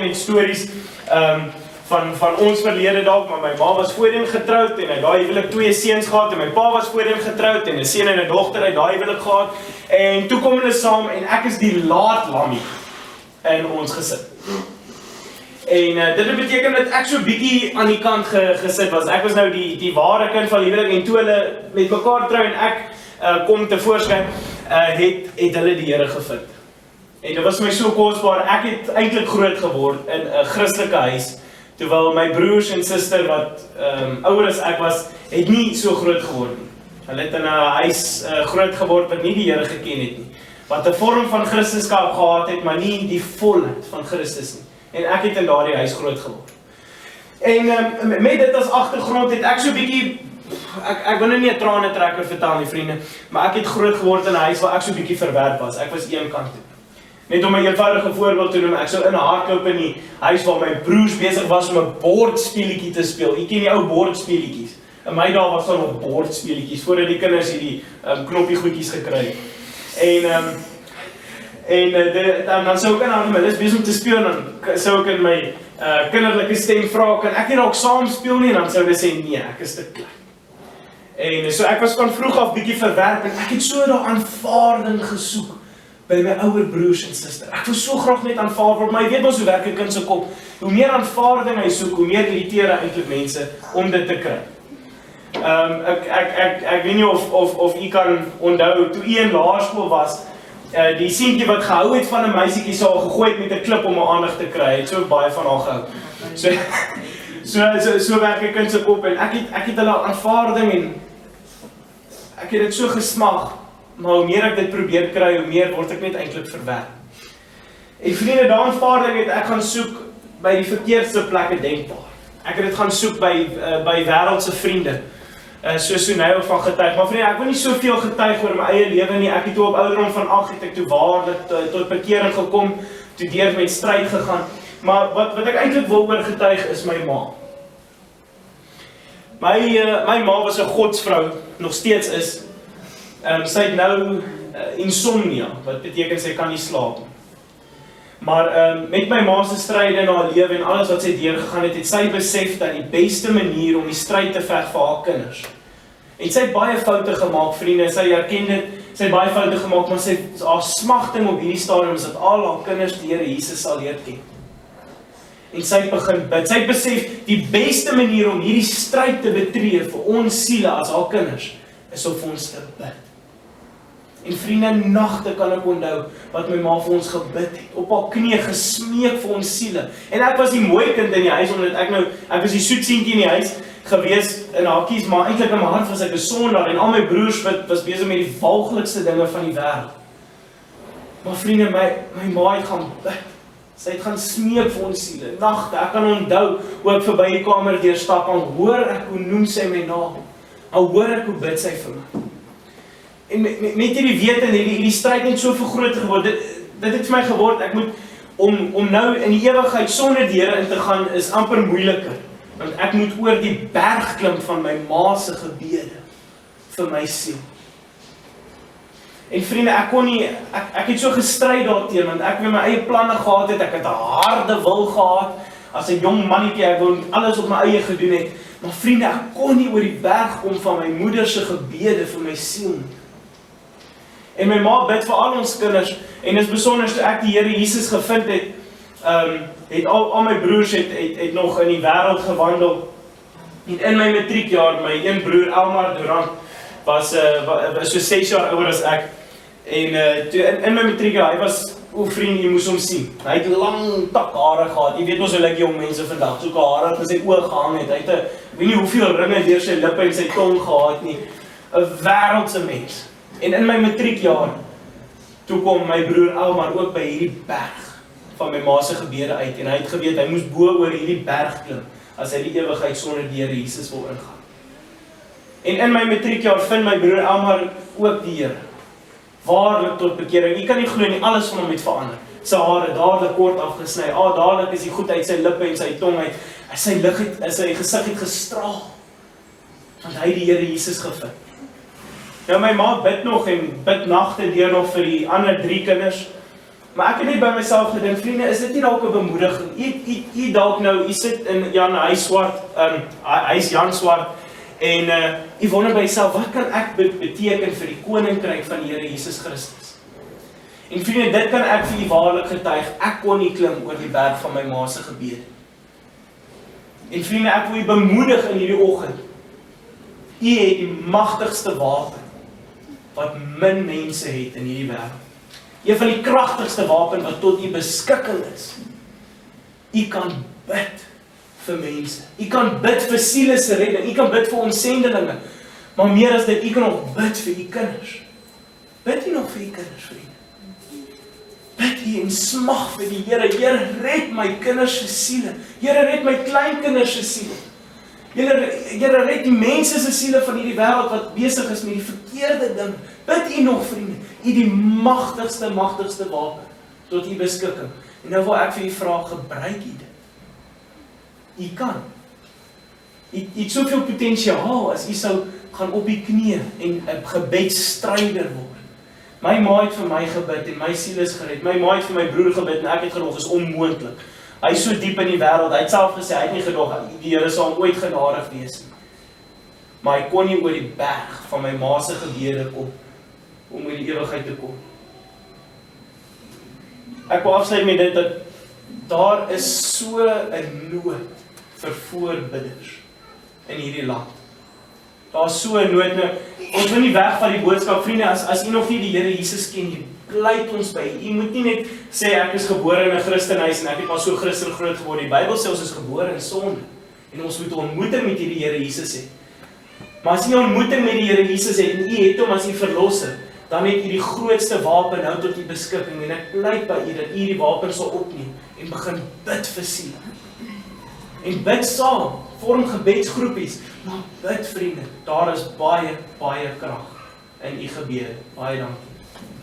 met stories van ons verlede dalk, maar my ma was voorheen getroud en uit daai huwelik 2 seuns gehad en my pa was voorheen getroud en 'n seun en 'n dogter uit daai huwelik gehad en toe kom hulle saam en ek is die laat lammie in ons gesin. En dit beteken dat ek so bietjie aan die kant gesit was. Ek was nou die ware kind van die huwelik en toe hulle met mekaar trou en ek kom tevoorskyn, het hulle die Here gevind. En dit was my so kosbaar. Ek het eintlik groot geword in 'n Christelike huis, terwyl my broers en suster wat ouer as ek was, het nie so groot geword nie. Hulle het in 'n huis groot geword wat nie die Here geken het nie, wat 'n vorm van Christendom gehad het, maar nie die volheid van Christus nie. En ek het in daardie huis groot geword. En met dit as agtergrond het ek so bietjie, ek wil nou nie 'n tranetrekker vertel nie, vriende, maar ek het groot geword in 'n huis waar ek so bietjie verwerp was. Ek was een kant toe. Net om 'n eenvoudige voorbeeld te noem, ek sou in 'n hardloop in die huis waar my broers besig was om 'n bordspeletjie te speel. Ek ken die ou bordspeletjies. In my dae was daar nog bordspeletjies voordat die kinders hierdie knoppie goedjies gekry het. En dan sou ek aan hulle is besig om te speel en dan sou ek in my kinderlike stem vra, kan ek nie dalk saam speel nie? En dan sou hulle sê nee, ek is te klein. En so ek was van vroeg af bietjie verwerp en ek het so daai aanvaarding gesoek by my ouer broers en suster. Ek wil so graag net aanvaar word, maar jy weet mos hoe werk 'n kind se kop. Hoe meer aanvaarding hy soek, hoe meer irriteer hy eintlik mense om dit te kry. Ek weet nie of u kan onthou, toe u in laerskool was, die seentjie wat gehou het van 'n meisietjie sou gegooi het met 'n klip om haar aandag te kry, het so baie van haar gehou. So werk 'n kind se kop en ek het hulle aanvaarding en ek het dit so gesmag. Maar hoe meer ek dit probeer kry, hoe meer word ek net eintlik verwerp. En vriende, daai aanvaarding het ek gaan soek by die verkeerdste plekke denkbaar. Ek het dit gaan soek by wêreldse vriende. Soos Sonel van getuig. Maar vriende, ek wil nie soveel getuig oor my eie lewe nie. Ek het toe op ouderdom van 8 het ek toe waarlik tot bekering gekom, toe deur met stryd gegaan. Maar wat ek eintlik wil oor getuig is my ma. My ma was 'n godsvrou, nog steeds is. Sy het nou insomnia, wat beteken sy kan nie slaap nie. Maar met my ma se stryde in haar lewe en alles wat sy deurgegaan het, het sy besef dat die beste manier om die stryd te veg vir haar kinders. En sy het baie foute gemaak, vriende, sy erken dit, sy het baie foute gemaak, maar haar smagting op hierdie stadium is dat al haar kinders die Here Jesus sal leer ken. En sy het begin bid. Sy het besef die beste manier om hierdie stryd te betree vir ons siele as haar kinders is om vir ons te bid. En vriende, nagte kan ek onthou wat my ma vir ons gebid het, op haar knieë gesmeek vir ons siele. En ek was die mooi kind in die huis, omdat ek was die soet seentjie in die huis gewees in hakies, maar eintlik in my hart was ek 'n sondaar en al my broers was besig met die walglikste dinge van die wêreld. Maar vriende, my ma het gaan bid. Sy het gaan smeek vir ons siele, nagte. Ek kan onthou hoe ek verby die kamer deurstap en hoor ek hoe noem sy my naam. Al hoor ek hoe bid sy vir my. En met hierdie weet en hierdie stryd net so vergroot geword, dit het vir my geword, ek moet, om nou in die ewigheid sonder die Here in te gaan, is amper moeiliker, want ek moet oor die berg klim van my ma se gebede, vir my siel. En vriende, ek het so gestry daarteen, want ek met my eie planne gehad het, ek het 'n harde wil gehad, as 'n jong mannetjie, ek wou alles op my eie gedoen het, maar vriende, ek kon nie oor die berg kom van my moeder se gebede vir my siel nie. En my ma bid vir al ons kinders, en is besonder toe ek die Here Jesus gevind het, het al my broers het nog in die wêreld gewandel, en in my matriekjaar, my een broer, Elmar Durant, was so 6 jaar ouer as ek, en toe in my matriekjaar, hy was, vriend, jy moes hom sien, hy het lang takhare gehad, jy weet ons hoe lyk jong mense vandag, soeke hare het in sy oog gehang het, hy het weet nie hoeveel ringe deur sy lippe en sy tong gehad nie, 'n wêreldse mens. En in my matriekjaar, toe kom my broer Elmar ook by hierdie berg van my ma se gebede uit, en hy het geweet, hy moes bo oor hierdie berg klim, as hy die ewigheid sonder die Here Jesus wil ingaan. En in my matriekjaar vind my broer Elmar ook die Here, waarlik tot bekering. Jy kan nie glo nie, alles van hom het verander. Sy hare dadelik kort afgesny, dadelik is die goed uit sy lippe en sy tong uit, sy gesig het gestraal, want hy die Here Jesus gevind. Nou my ma bid nog en bid nagte deur nog vir die ander 3 kinders, Maar ek het net by myself gedink, vriende, is dit nie dalk 'n bemoediging? U dalk nou, u sit in Jan, hy is Jan Swart, en u wonder by jouself, wat kan ek beteken vir die koninkryk van die Here Jesus Christus? En vriende, dit kan ek vir u waarlik getuig, ek kon nie klim oor die berg van my ma se gebede. En vriende, ek wil u bemoedig in hierdie oggend. U het die magtigste wapen wat min mense het in hierdie wêreld. Een van die kragtigste wapen wat tot u beskikking is. U kan bid vir mense. U kan bid vir siele se redding. U kan bid vir ons sendelinge. Maar meer as dit, u kan nog bid vir u kinders. Bid u nog vir u kinders, vriende? Bid u en smag vir die Here. Here, red my kinders se siele. Here, red my kleinkinders se siele. Here, red die mense se siele van hierdie wêreld wat besig is met die verkeerde ding. Bid u nog, vriende. U die magtigste wapen tot u beskikking. En nou wil ek vir u vra, gebruik u dit. U kan. U het soveel potensiaal as u sou gaan op die knieë en 'n gebedsstryder word. My ma het vir my gebid en my siel is gered. My ma het vir my broer gebid en ek het gedog, is onmoontlik. Hy is so diep in die wêreld. Hy het self gesê, hy het nie gedog, die Here sal hom ooit genadig wees nie. Maar hy kon nie oor die berg van my ma se gebede kom, om in die ewigheid te kom. Ek wil afsluit met dit, dat daar is so 'n nood vir voorbidders in hierdie land. Daar is so 'n nood. Ons wil nie weg van die boodskap, vriende, as u nog nie die Here Jesus ken nie, pleit ons by. U moet nie net sê, ek is gebore in 'n Christenhuis en ek het maar so Christen groot geword. Die Bybel sê ons is gebore in sonde. En ons moet 'n ontmoeting met hierdie Here Jesus hê. Maar as u 'n ontmoeting met die Here Jesus het, en u het hom as u verlosser, dan het u die grootste wapen nou tot u beskikking. En ek pleit by u dat u die wapen sal opneem en begin bid vir siele. En bid saam, vorm gebedsgroepies, maar bid, vriende, daar is baie krag in u gebede. Baie dankie.